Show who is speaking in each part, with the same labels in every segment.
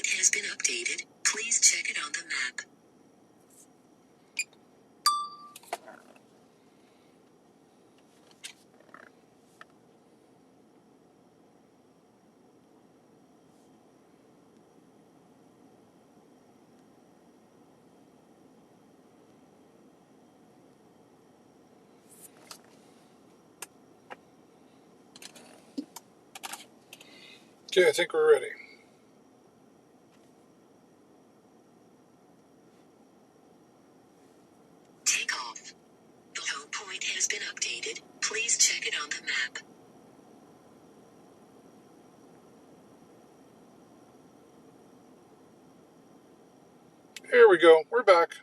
Speaker 1: point has been updated. Please check it on the map.
Speaker 2: Okay, I think we're ready.
Speaker 1: Take off. The home point has been updated. Please check it on the map.
Speaker 2: Here we go. We're back.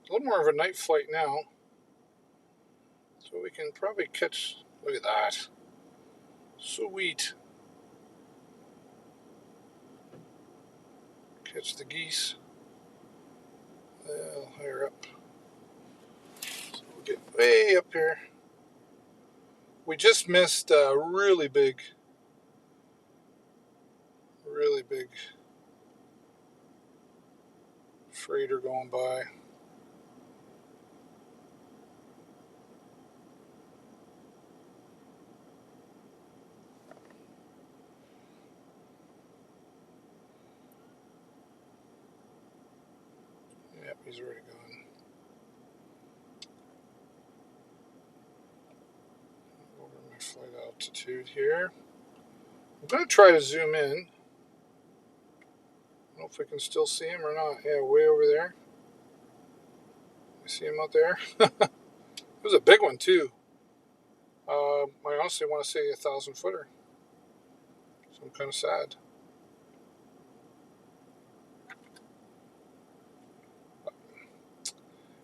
Speaker 2: A little more of a night flight now. So we can probably catch... Look at that. Sweet. Catch the geese. Higher up. So we'll get way up here. We just missed a really big freighter going by. Yep, he's already gone. Over my flight altitude here. I'm going to try to zoom in. I don't know if I can still see him or not. Yeah, way over there. You see him out there? It was a big one too. I honestly want to say 1,000-footer. So I'm kind of sad.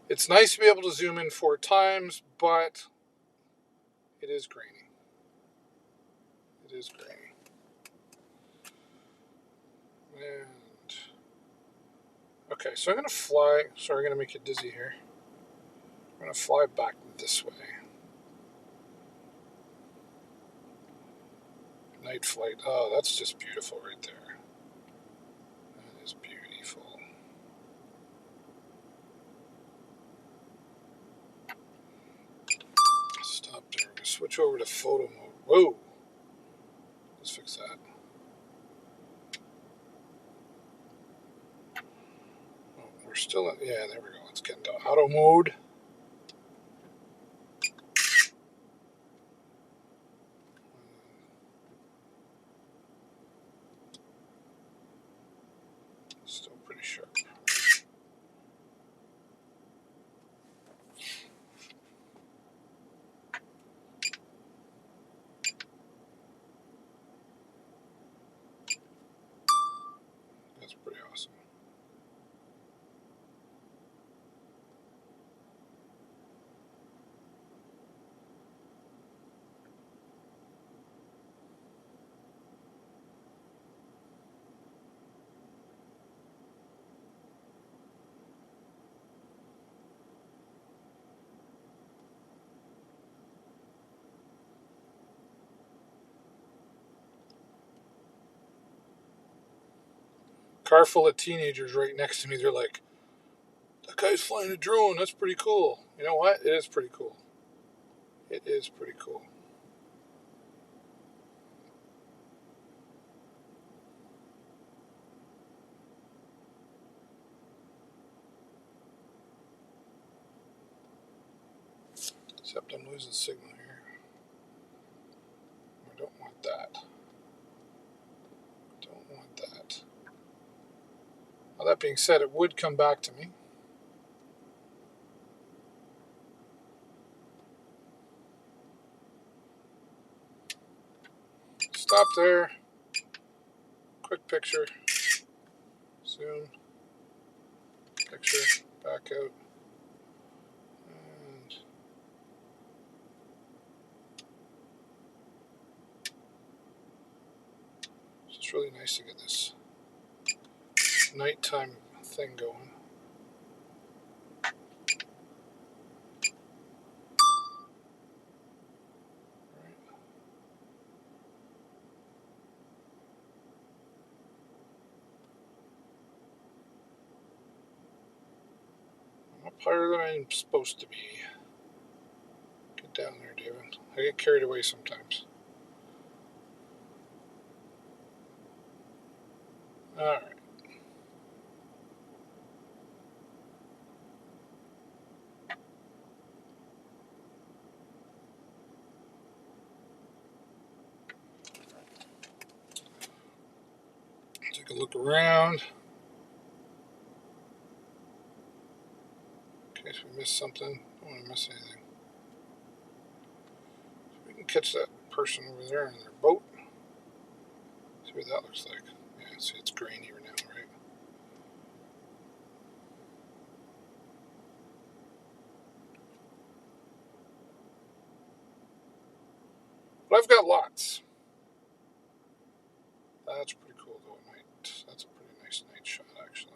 Speaker 2: It's nice to be able to zoom in 4 times, but it is grainy. It is grainy. And okay, so I'm going to fly. Sorry, I'm going to make you dizzy here. I'm going to fly back this way. Night flight. Oh, that's just beautiful right there. That is beautiful. Stop there. We're going to switch over to photo mode. Whoa. Let's fix that. Oh, we're still in. Yeah, there we go. Let's get into auto mode. Still pretty sharp. That's pretty awesome. Car full of teenagers right next to me. They're like, that guy's flying a drone. That's pretty cool. You know what? It is pretty cool. It is pretty cool. Except I'm losing signal here. I don't want that. Don't want that. Well, that being said, it would come back to me. Stop there. Quick picture. Zoom. Picture. Back out. And it's just really nice to get this nighttime thing going. higher than I'm supposed to be. Get down there, David. I get carried away sometimes. Alright. Take a look around. In case we missed something. Don't want to miss anything. We can catch that person over there in their boat. See what that looks like. Yeah, see, it's grainier now, right? But I've got lots. That's pretty cool, though, at night. That's a pretty nice night shot, actually.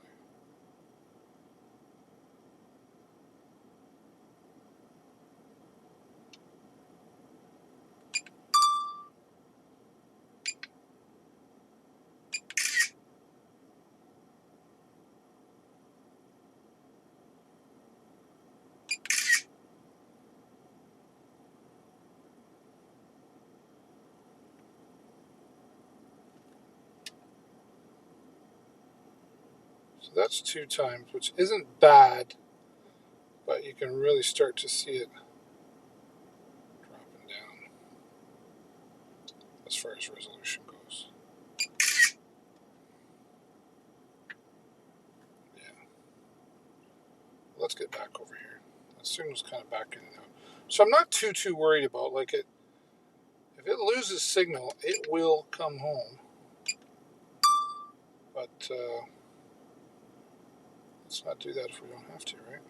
Speaker 2: So that's 2 times, which isn't bad, but you can really start to see it dropping down as far as resolution goes. Yeah. Let's get back over here. That signal's kind of back in and out. So I'm not too worried about, like, it. If it loses signal, it will come home. But let's not do that if we don't have to, right?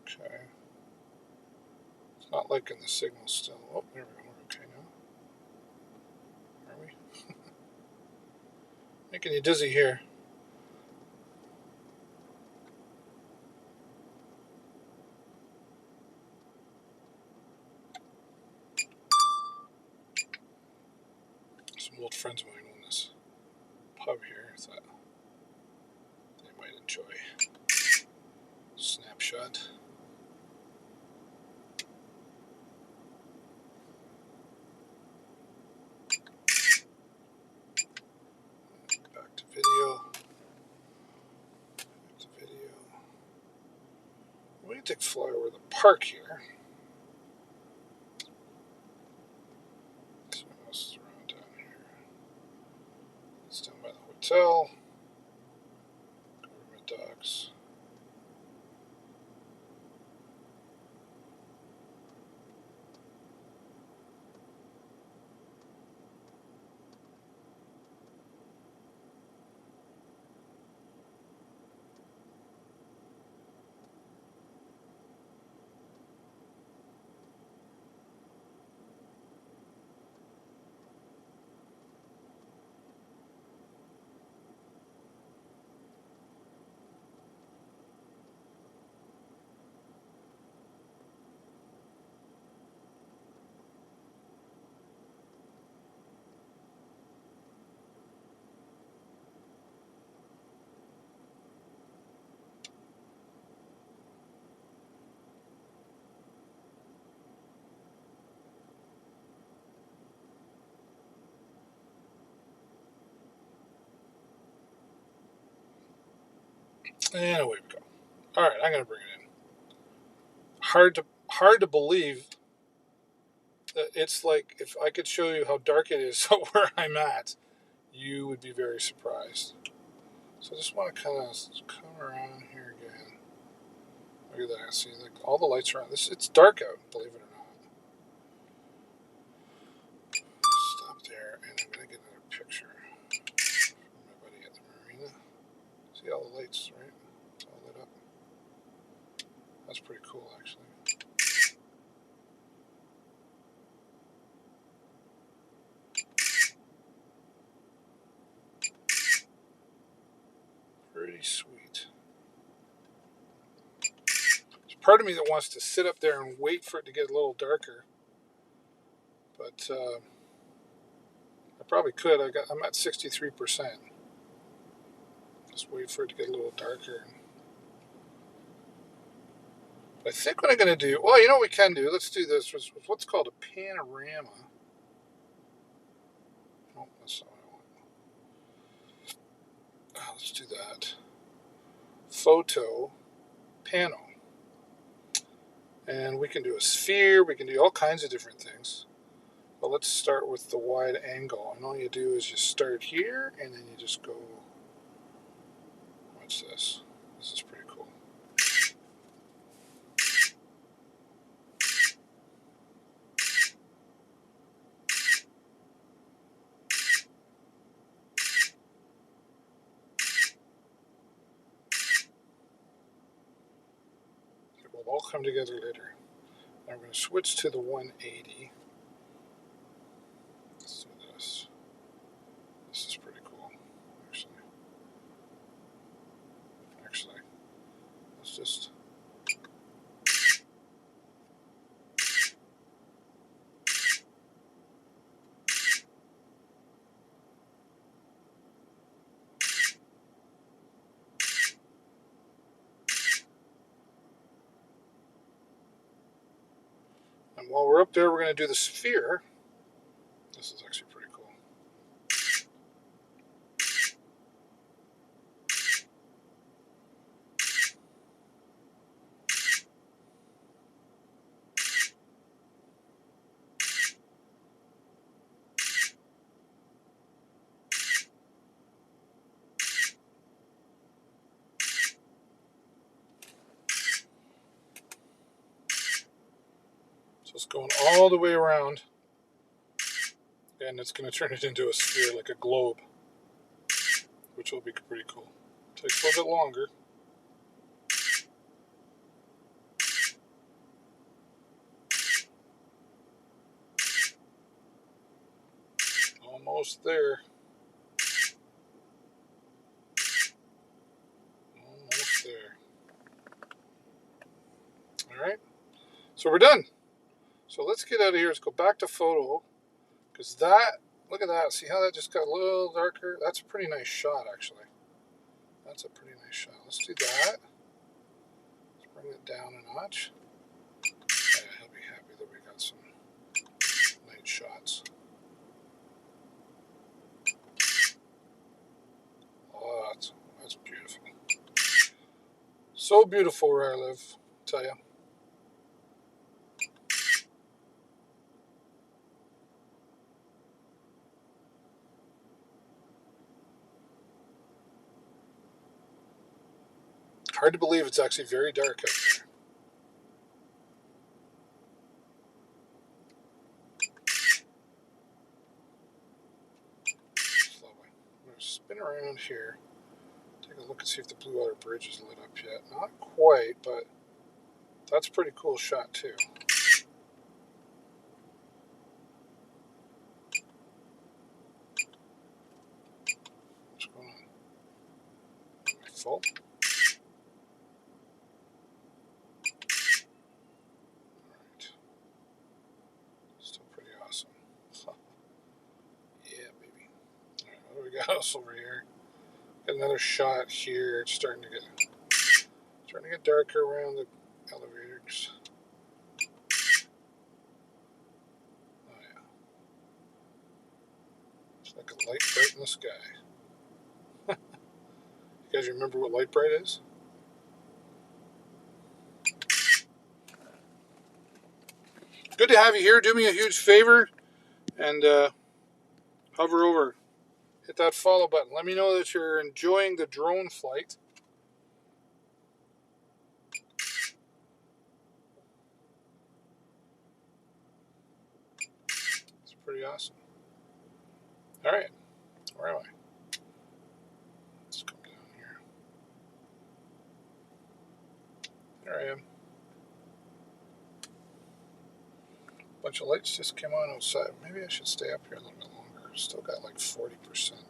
Speaker 2: Okay. It's not liking the signal still. Oh, there we go. We're okay now. Are we? Making you dizzy here. Some old friends of mine own this pub here. I thought they might enjoy. Snapshot. Back to video. Back to video. We can take fly over the park here. See what else is around down here. It's down by the hotel. Government docks. And away we go. All right, I'm gonna bring it in. Hard to believe that it's like, if I could show you how dark it is where I'm at, you would be very surprised. So I just want to kind of come around here again. Look at that. See, like, all the lights are on. It's dark out, believe it or not. Stop there, and I'm gonna get another picture from my buddy at the marina. See all the lights, right? It's all lit up. That's pretty cool, actually. Pretty Pretty sweet. There's part of me that wants to sit up there and wait for it to get a little darker. But I probably could. I'm at 63%. Just wait for it to get a little darker. I think what I'm going to do, well, you know what we can do? Let's do this. What's called a panorama. Oh, that's not what I want. Let's do that. Photo, panel. And we can do a sphere. We can do all kinds of different things. But let's start with the wide angle. And all you do is you start here, and then you just go, what's this? This is pretty cool. It will all come together later. I'm going to switch to the 180. Let's do this. This is pretty cool, actually. Let's just... And while we're up there, we're going to do the sphere. This is actually pretty cool. So it's going all the way around, and it's going to turn it into a sphere, like a globe, which will be pretty cool. Takes a little bit longer. Almost there. Almost there. All right. So we're done. So let's get out of here. Let's go back to photo. Because that, look at that. See how that just got a little darker? That's a pretty nice shot, actually. That's a pretty nice shot. Let's do that. Let's bring it down a notch. Yeah, he'll be happy that we got some nice shots. Oh, that's beautiful. So beautiful where I live, I tell you. Hard to believe it's actually very dark out there. It's lovely. I'm going to spin around here. Take a look and see if the Blue Water Bridge is lit up yet. Not quite, but that's a pretty cool shot too. What's going on? Am I full? Alright. Still pretty awesome. Yeah, baby. Alright, what do we got else over here? Got another shot here. It's starting to get darker around the elevators. Oh yeah. It's like a light bright in the sky. You guys remember what light bright is? Good to have you here. Do me a huge favor and hover over. Hit that follow button. Let me know that you're enjoying the drone flight. It's pretty awesome. All right. Where am I? Let's come down here. There I am. Bunch of lights just came on outside. Maybe I should stay up here a little bit longer. Still got like 40%.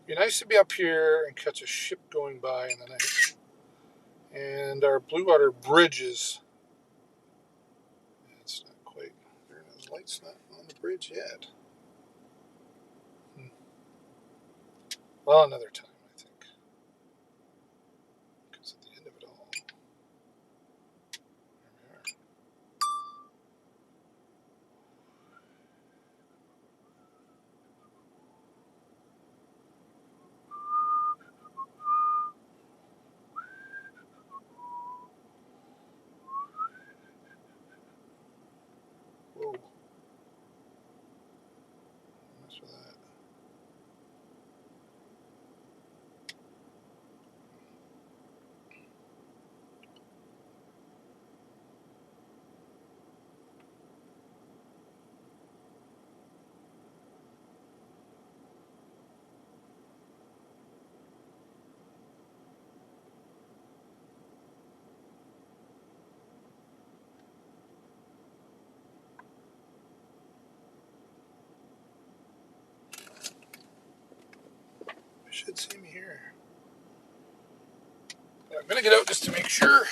Speaker 2: Be nice to be up here and catch a ship going by in the night. And our Blue Water bridges. It's not quite. The light's not on the bridge yet. Well, another time, I think. Because at the end of it all, there we are. Whoa. Mess with that. You should see me here. I'm going to get out just to make sure.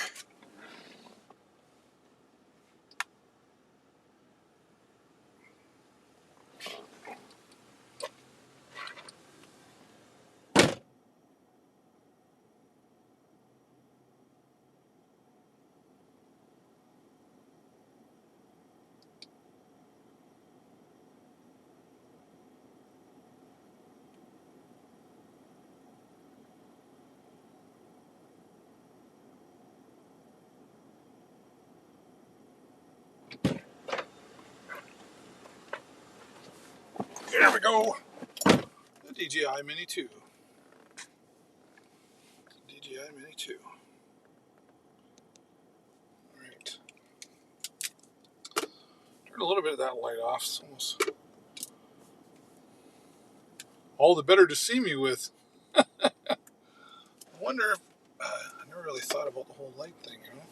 Speaker 2: There we go. The DJI Mini 2. DJI Mini 2. Alright. Turn a little bit of that light off. It's almost all the better to see me with. I wonder if. I never really thought about the whole light thing, you know?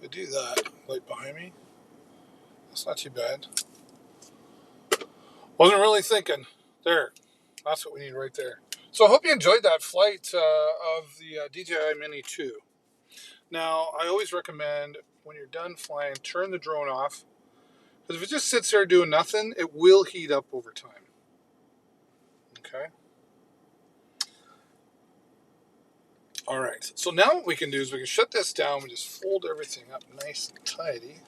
Speaker 2: If I do that, light behind me, that's not too bad. Wasn't really thinking. There. That's what we need right there. So I hope you enjoyed that flight of the DJI Mini 2. Now, I always recommend when you're done flying, turn the drone off. Because if it just sits there doing nothing, it will heat up over time. Okay? All right. So now what we can do is we can shut this down. We just fold everything up nice and tidy.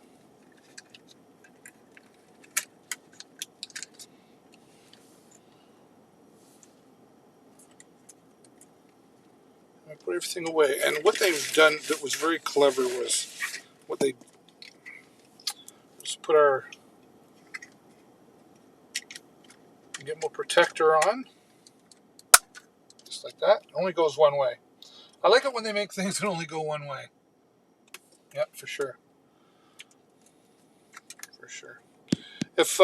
Speaker 2: I put everything away. And what they've done that was very clever was what they just put our gimbal protector on. Just like that. It only goes one way. I like it when they make things that only go one way. Yep, for sure. For sure. If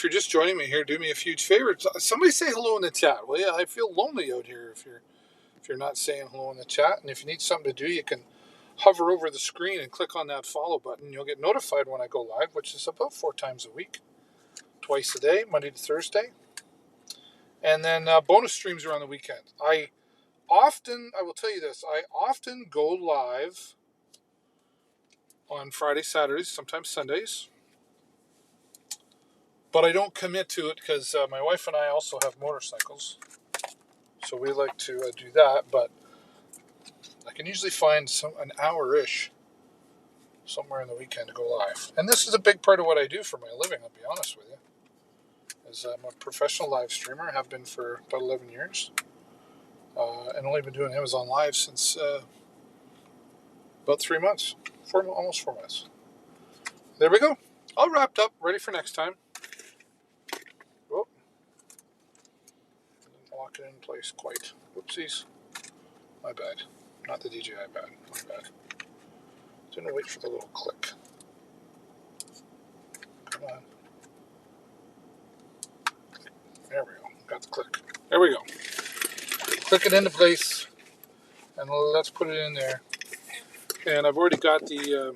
Speaker 2: you're just joining me here, do me a huge favor. Somebody say hello in the chat. Well, yeah, I feel lonely out here if you're not saying hello in the chat. And if you need something to do, you can hover over the screen and click on that follow button. You'll get notified when I go live, which is about 4 times a week, twice a day, Monday to Thursday. And then bonus streams are on the weekend. I will tell you this, I often go live on Friday, Saturdays, sometimes Sundays. But I don't commit to it because my wife and I also have motorcycles. So we like to do that. But I can usually find an hour-ish somewhere in the weekend to go live. And this is a big part of what I do for my living, I'll be honest with you. Is I'm a professional live streamer. Have been for about 11 years. And only been doing Amazon Live since about 3 months. Almost 4 months. There we go. All wrapped up, ready for next time. Oh. Didn't lock it in place quite. Whoopsies. My bad. Not the DJI bad. My bad. Didn't wait for the little click. Come on. There we go. Got the click. There we go. Click it into place. And let's put it in there. And I've already got the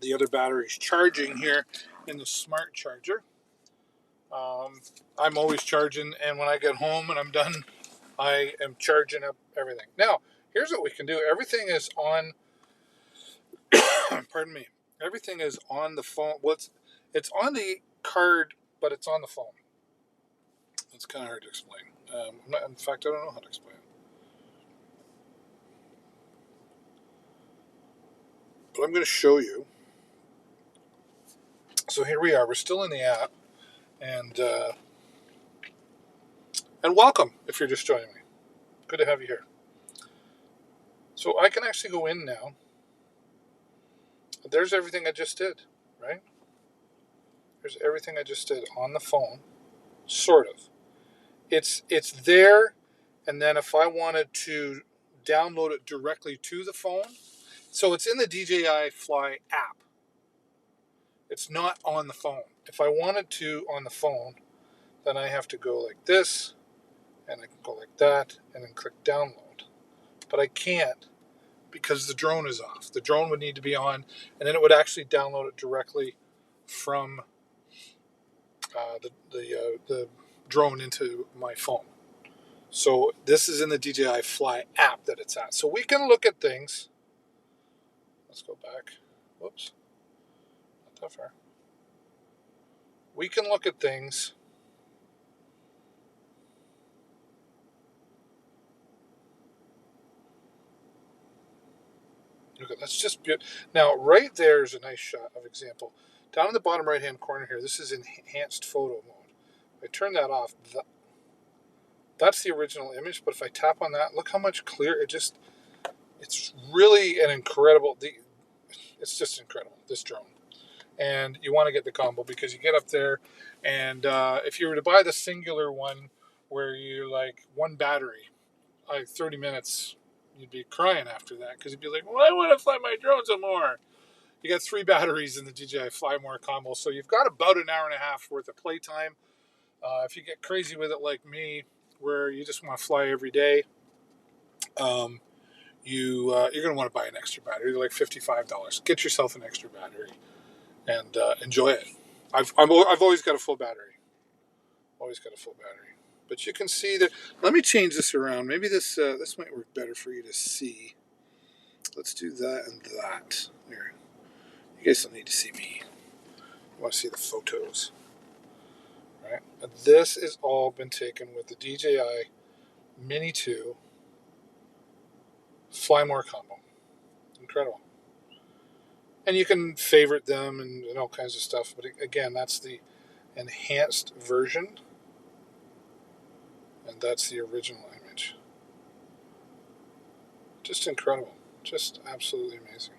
Speaker 2: The other battery's charging here in the smart charger. I'm always charging, and when I get home and I'm done, I am charging up everything. Now, here's what we can do. Everything is on, pardon me, everything is on the phone. Well, it's on the card, but it's on the phone. It's kind of hard to explain. In fact, I don't know how to explain it. But I'm going to show you. So here we are. We're still in the app. And welcome if you're just joining me. Good to have you here. So I can actually go in now. There's everything I just did, right? There's everything I just did on the phone, sort of. It's there, and then if I wanted to download it directly to the phone, so it's in the DJI Fly app. It's not on the phone. If I wanted to on the phone, then I have to go like this, and I can go like that, and then click download. But I can't because the drone is off. The drone would need to be on, and then it would actually download it directly from the drone into my phone. So this is in the DJI Fly app that it's at. So we can look at things. Let's go back. Whoops. Not that far. We can look at things. Look at that's just beautiful. Now right there is a nice shot of example. Down in the bottom right hand corner here, this is enhanced photo mode. If I turn that off, that's the original image. But if I tap on that, look how much clearer it's really an incredible. It's just incredible, this drone. And you want to get the combo because you get up there, and if you were to buy the singular one where you like one battery, like 30 minutes, you'd be crying after that because you'd be like, well, I want to fly my drone some more. You got 3 batteries in the DJI Fly More combo, so you've got about an hour and a half worth of playtime. If you get crazy with it like me, where you just want to fly every day, you're going to want to buy an extra battery. They're like $55. Get yourself an extra battery and enjoy it. I've always got a full battery. Always got a full battery. But you can see that. Let me change this around. Maybe this might work better for you to see. Let's do that and that. There. You guys don't need to see me. You want to see the photos, right? This has all been taken with the DJI Mini 2 Fly More combo. Incredible. And you can favorite them and all kinds of stuff. But again, that's the enhanced version. And that's the original image. Just incredible. Just absolutely amazing.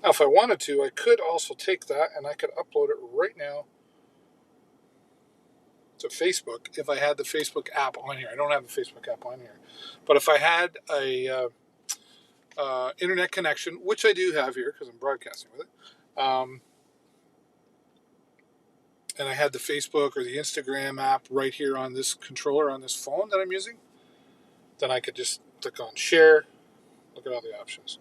Speaker 2: Now, if I wanted to, I could also take that and I could upload it right now to Facebook if I had the Facebook app on here. I don't have the Facebook app on here. But if I had a internet connection, which I do have here because I'm broadcasting with it, and I had the Facebook or the Instagram app right here on this controller on this phone that I'm using, then I could just click on share. Look at all the options.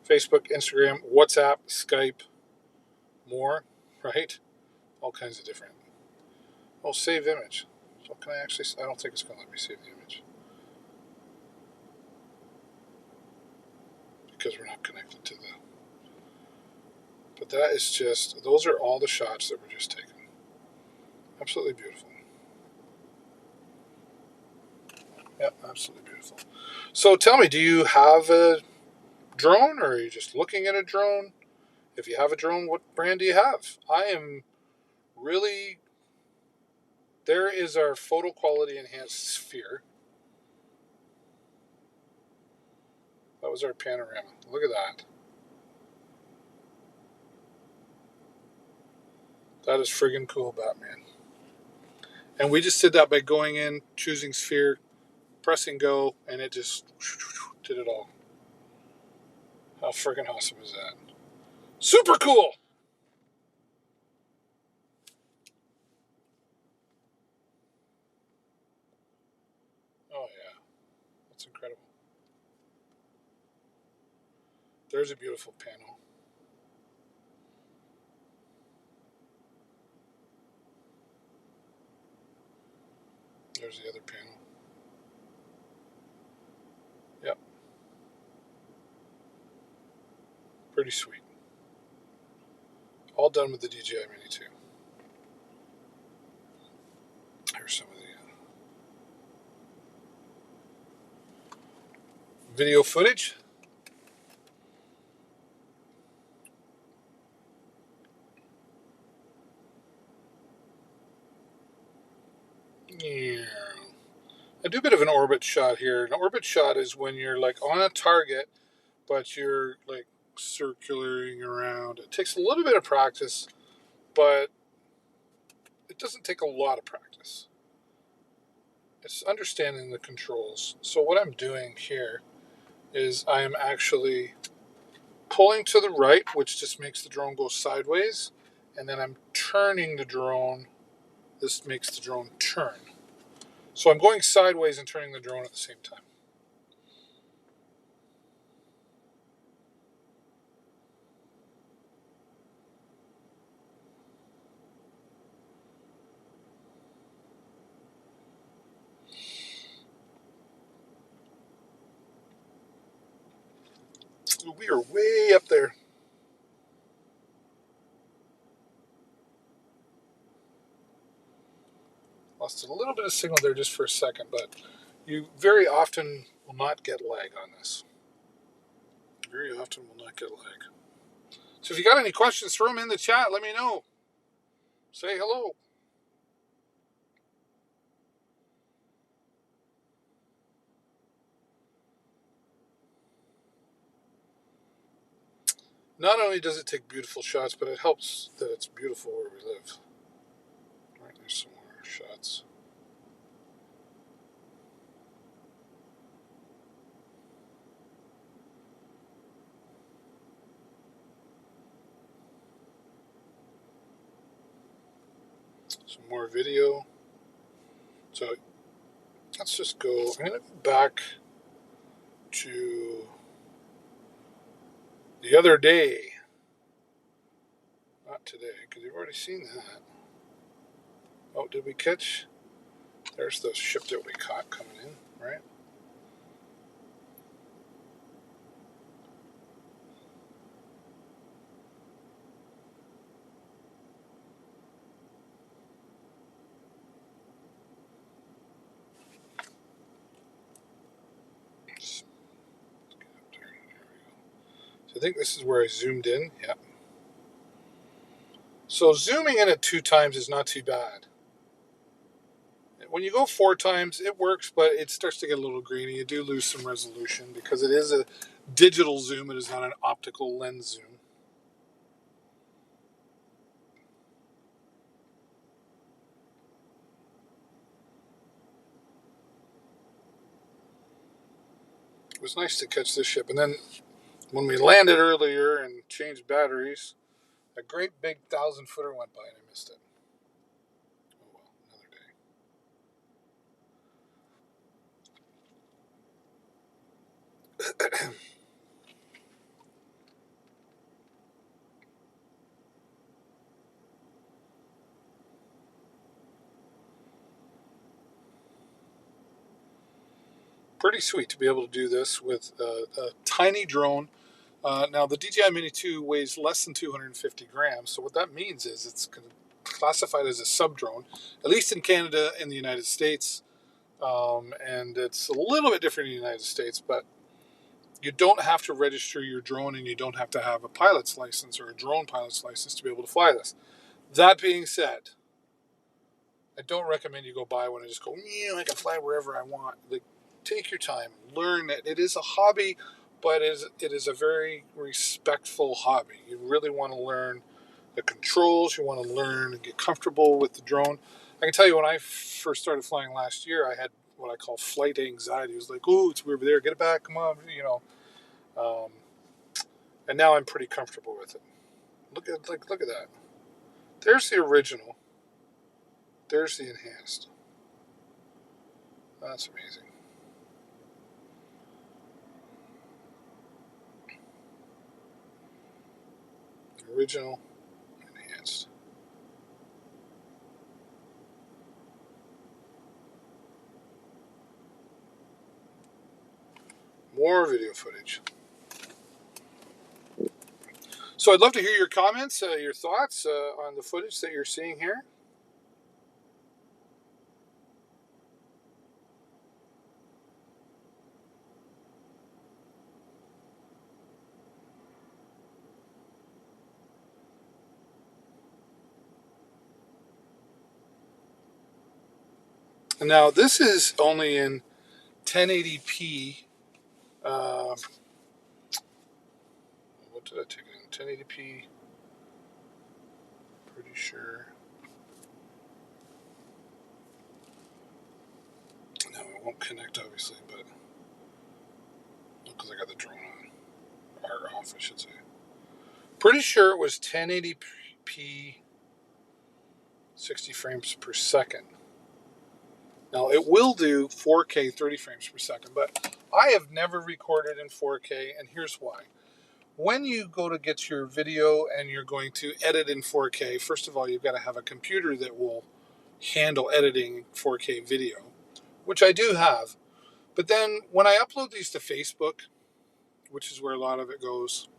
Speaker 2: Facebook, Instagram, WhatsApp, Skype, more, right? All kinds of different. Oh, save image. So can I actually, I don't think it's going to let me save the image. Because we're not connected to the, but that is just, those are all the shots that were just taken. Absolutely beautiful. Yep, absolutely beautiful. So tell me, do you have a drone or are you just looking at a drone? If you have a drone, what brand do you have? I am really, there is our photo quality enhanced sphere. That was our panorama. Look at that. That is friggin' cool, Batman. And we just did that by going in, choosing sphere, pressing go, and it just did it all. How friggin' awesome is that? Super cool! Oh yeah, that's incredible. There's a beautiful panel. there's the other panel. Yep. Pretty sweet. All done with the DJI Mini 2. Here's some of the video footage. Yeah. I do a bit of an orbit shot here. An orbit shot is when you're like on a target, but you're like circulating around. It takes a little bit of practice, but it doesn't take a lot of practice. It's understanding the controls. So what I'm doing here is I am actually pulling to the right, which just makes the drone go sideways, and then I'm turning the drone. This makes the drone turn. So I'm going sideways and turning the drone at the same time. We are way up there. Lost a little bit of signal there just for a second, but you very often will not get lag on this. Very often will not get lag. So if you got any questions, throw them in the chat. Let me know. Say hello. Not only does it take beautiful shots, but it helps that it's beautiful where we live. All right, there's some more shots. Some more video. So let's just go. I'm going to go back to the other day. Not today, because you've already seen that. Oh, did we catch? There's the ship that we caught coming in, right? Let's get up there. There we go. So I think this is where I zoomed in. Yep. So zooming in at 2 times is not too bad. When you go 4 times, it works, but it starts to get a little grainy. You do lose some resolution because it is a digital zoom. It is not an optical lens zoom. It was nice to catch this ship. And then when we landed earlier and changed batteries, a great big 1,000-footer went by and I missed it. Oh well, another day. Pretty sweet to be able to do this with a tiny drone. Now, the DJI Mini 2 weighs less than 250 grams, so what that means is it's classified as a sub-drone, at least in Canada and the United States, and it's a little bit different in the United States, but you don't have to register your drone and you don't have to have a pilot's license or a drone pilot's license to be able to fly this. That being said, I don't recommend you go buy one and just go, yeah, I can fly wherever I want. Like, take your time, learn it. It is a hobby, but it is a very respectful hobby. You really want to learn the controls. You want to learn and get comfortable with the drone. I can tell you when I first started flying last year, I had what I call flight anxiety. It was like, oh, it's over there, get it back, come on, you know. And now I'm pretty comfortable with it. Look at that. There's the original. There's the enhanced. That's amazing. Original, enhanced. more video footage. So I'd love to hear your comments, your thoughts on the footage that you're seeing here. Now this is only in 1080p. What did I take it in? 1080p. Pretty sure. No, it won't connect obviously, but because I got the drone on, or off, I should say. Pretty sure it was 1080p, 60 frames per second. Now it will do 4K 30 frames per second, but I have never recorded in 4K, and here's why. When you go to get your video and you're going to edit in 4K, first of all, you've got to have a computer that will handle editing 4K video, which I do have. But then when I upload these to Facebook, which is where a lot of it goes,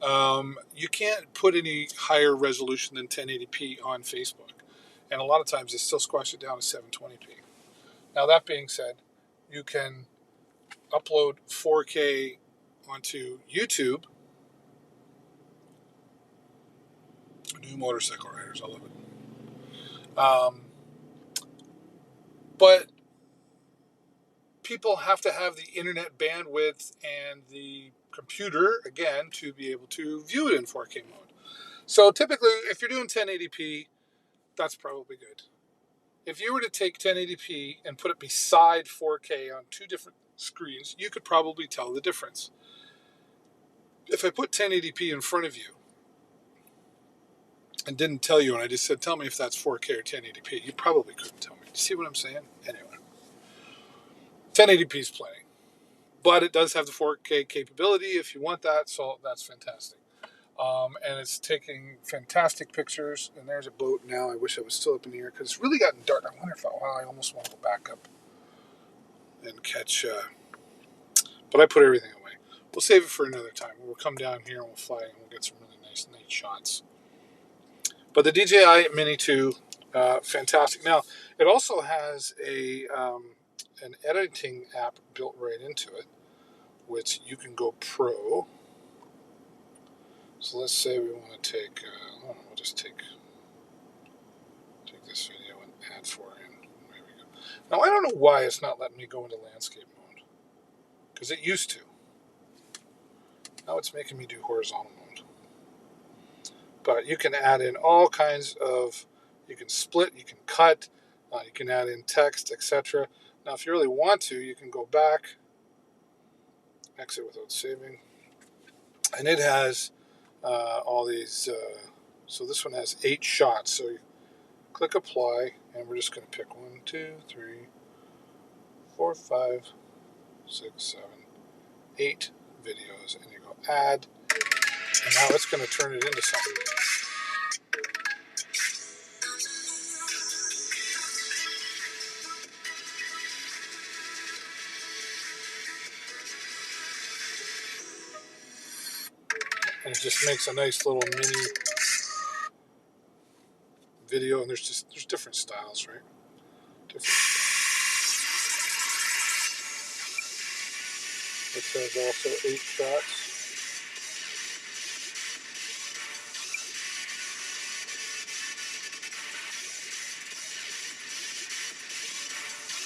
Speaker 2: you can't put any higher resolution than 1080p on Facebook. And a lot of times they still squash it down to 720p. Now, that being said, you can upload 4K onto YouTube. New motorcycle riders, I love it. But people have to have the internet bandwidth and the computer, again, to be able to view it in 4K mode. So typically, if you're doing 1080p, that's probably good. If you were to take 1080p and put it beside 4K on two different screens, you could probably tell the difference. If I put 1080p in front of you and didn't tell you, and I just said, tell me if that's 4K or 1080p, you probably couldn't tell me. You see what I'm saying? Anyway, 1080p is plenty. But it does have the 4K capability if you want that, so that's fantastic. And it's taking fantastic pictures. And there's a boat now. I wish I was still up in the air because it's really gotten dark. I wonder if I almost want to go back up and catch. But I put everything away. We'll save it for another time. We'll come down here and we'll fly and we'll get some really nice night shots. But the DJI Mini 2, fantastic. Now, it also has an editing app built right into it, which you can go pro. So let's say we want to take, we'll just take this video and add 4 in. There we go. Now, I don't know why it's not letting me go into landscape mode, because it used to. Now it's making me do horizontal mode. But you can add in all kinds of, you can split, you can cut, you can add in text, etc. Now, if you really want to, you can go back, exit without saving, and it has all these, so this one has 8 shots, so you click apply, and we're just going to pick 1, 2, 3, 4, 5, 6, 7, 8 videos, and you go add, and now it's going to turn it into something. And it just makes a nice little mini video, and there's different styles, right? Different styles. It says also 8 shots.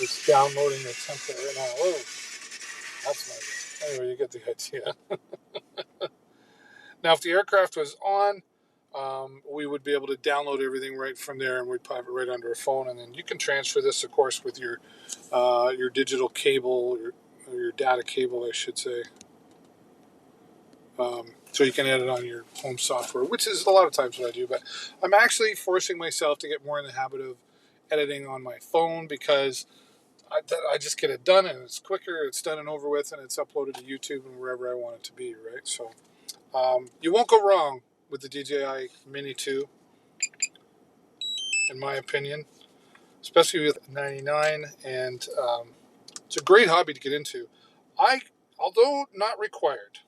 Speaker 2: It's downloading the template right now. Oh, that's nice. Anyway, you get the idea. Now, if the aircraft was on, we would be able to download everything right from there, and we'd pop it right onto our phone. And then you can transfer this, of course, with your digital cable, or your data cable, I should say. So you can edit on your home software, which is a lot of times what I do. But I'm actually forcing myself to get more in the habit of editing on my phone, because I just get it done, and it's quicker, it's done and over with, and it's uploaded to YouTube and wherever I want it to be, right? So you won't go wrong with the DJI Mini 2, in my opinion, especially with 99 and It's a great hobby to get into. Although not required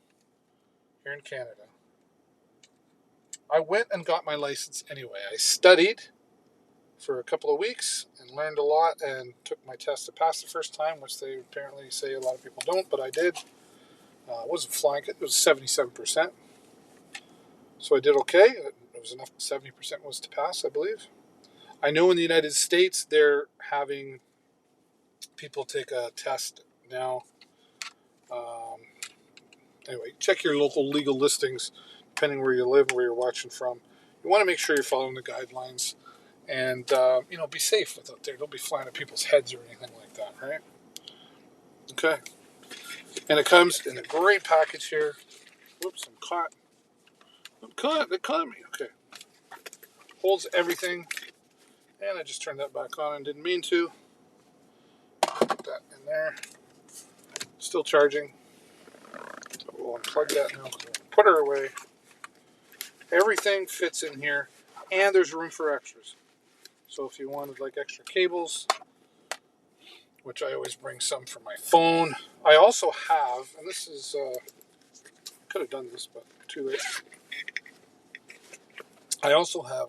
Speaker 2: here in Canada, I went and got my license anyway. I studied for a couple of weeks and learned a lot and took my test to pass the first time, which they apparently say a lot of people don't, but I did. It wasn't flying, it was 77%. So I did okay. It was enough, 70% was to pass, I believe. I know in the United States they're having people take a test now. Anyway, check your local legal listings, depending where you live, where you're watching from. You want to make sure you're following the guidelines, and be safe out there. Don't be flying at people's heads or anything like that, right? Okay. And it comes in a great package here. Whoops, I'm caught. They caught me. Okay. Holds everything, and I just turned that back on and didn't mean to. Put that in there. Still charging. So we'll unplug that now. Put her away. Everything fits in here, and there's room for extras. So if you wanted like extra cables, which I always bring some for my phone. I also have, and this is, could have done this, but too late. I also have,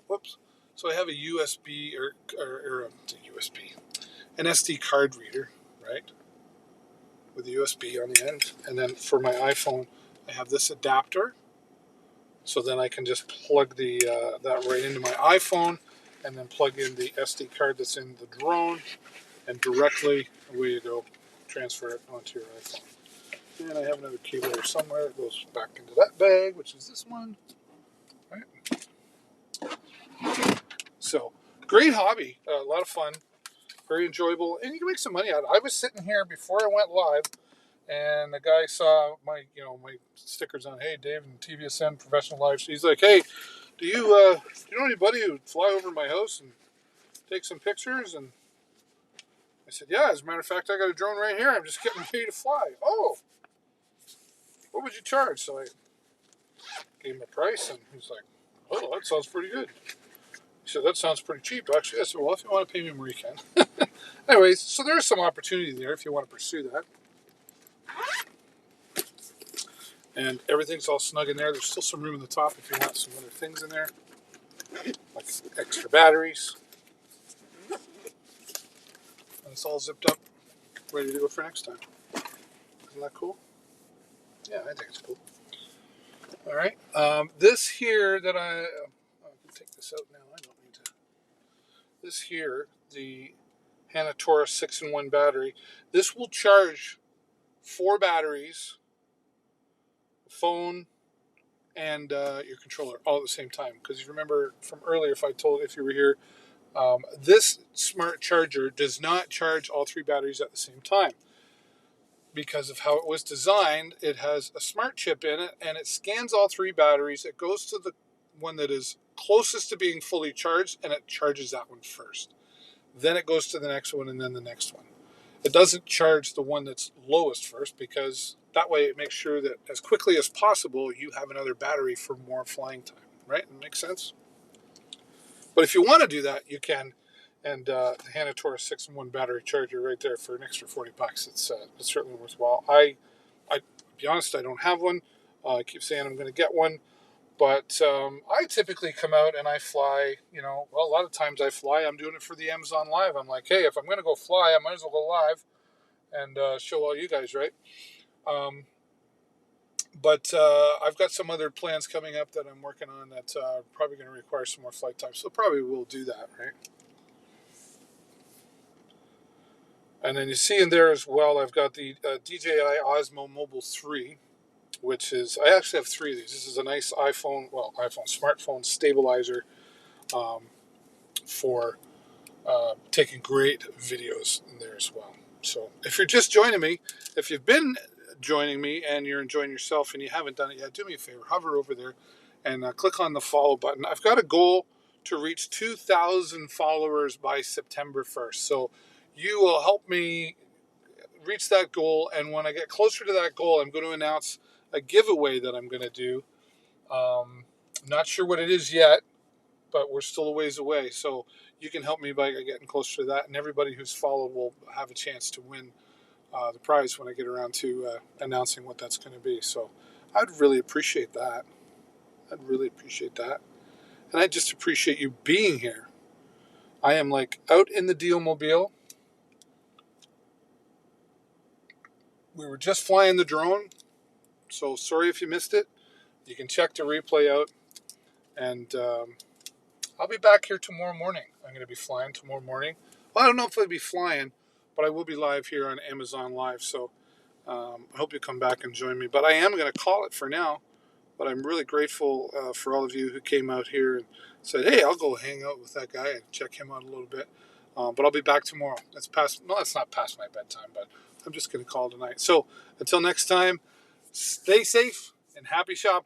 Speaker 2: so I have a USB or a USB, an SD card reader, right? With a USB on the end. And then for my iPhone, I have this adapter. So then I can just plug that right into my iPhone and then plug in the SD card that's in the drone and directly, away you go, transfer it onto your iPhone. And I have another cable here somewhere that goes back into that bag, which is this one. Right? So, great hobby, a lot of fun, very enjoyable, and you can make some money out of it. I was sitting here before I went live, and the guy saw my stickers on, hey, Dave and TVSN Professional Live. So he's like, hey, do you know anybody who'd fly over to my house and take some pictures? And I said, yeah, as a matter of fact, I got a drone right here. I'm just getting ready to fly. Oh, what would you charge? So I gave him a price, and he's like, oh, that sounds pretty good. He said, that sounds pretty cheap, actually. I said, well, if you want to pay me more, you can. Anyways, so there's some opportunity there if you want to pursue that. And everything's all snug in there. There's still some room in the top if you want some other things in there, like extra batteries. And it's all zipped up, ready to go for next time. Isn't that cool? Yeah, I think it's cool. All right. This here that I can take this out now. I don't need to. This here, the Hanatora 6-in-1 battery. This will charge 4 batteries, phone, and your controller all at the same time. Because you remember from earlier, if you were here, this smart charger does not charge all 3 batteries at the same time. Because of how it was designed, it has a smart chip in it, and it scans all 3 batteries. It goes to the one that is closest to being fully charged, and it charges that one first. Then it goes to the next one, and then the next one. It doesn't charge the one that's lowest first, because that way it makes sure that as quickly as possible you have another battery for more flying time. Right? It makes sense? But if you want to do that, you can. And the Hanatora 6-in-1 battery charger right there for an extra $40. It's certainly worthwhile. I be honest, I don't have one. I keep saying I'm going to get one, but I typically come out and I fly. A lot of times I fly. I'm doing it for the Amazon Live. I'm like, hey, if I'm going to go fly, I might as well go live and show all you guys, right? But I've got some other plans coming up that I'm working on that are probably going to require some more flight time. So probably we'll do that, right? And then you see in there as well, I've got the DJI Osmo Mobile 3, which is, I actually have 3 of these. This is a nice smartphone stabilizer for taking great videos in there as well. So if you're just joining me, if you've been joining me and you're enjoying yourself and you haven't done it yet, do me a favor, hover over there and click on the follow button. I've got a goal to reach 2,000 followers by September 1st. So you will help me reach that goal, and when I get closer to that goal, I'm going to announce a giveaway that I'm going to do. I'm not sure what it is yet, but we're still a ways away. So you can help me by getting closer to that, and everybody who's followed will have a chance to win the prize when I get around to announcing what that's going to be. So I'd really appreciate that. I'd really appreciate that. And I just appreciate you being here. I am like out in the Dealmobile. We were just flying the drone. So sorry if you missed it. You can check the replay out. And I'll be back here tomorrow morning. I'm going to be flying tomorrow morning. Well, I don't know if I'll be flying, but I will be live here on Amazon Live. So I hope you come back and join me. But I am going to call it for now. But I'm really grateful for all of you who came out here and said, hey, I'll go hang out with that guy and check him out a little bit. But I'll be back tomorrow. That's not past my bedtime, but I'm just going to call it tonight. So until next time, stay safe and happy shopping.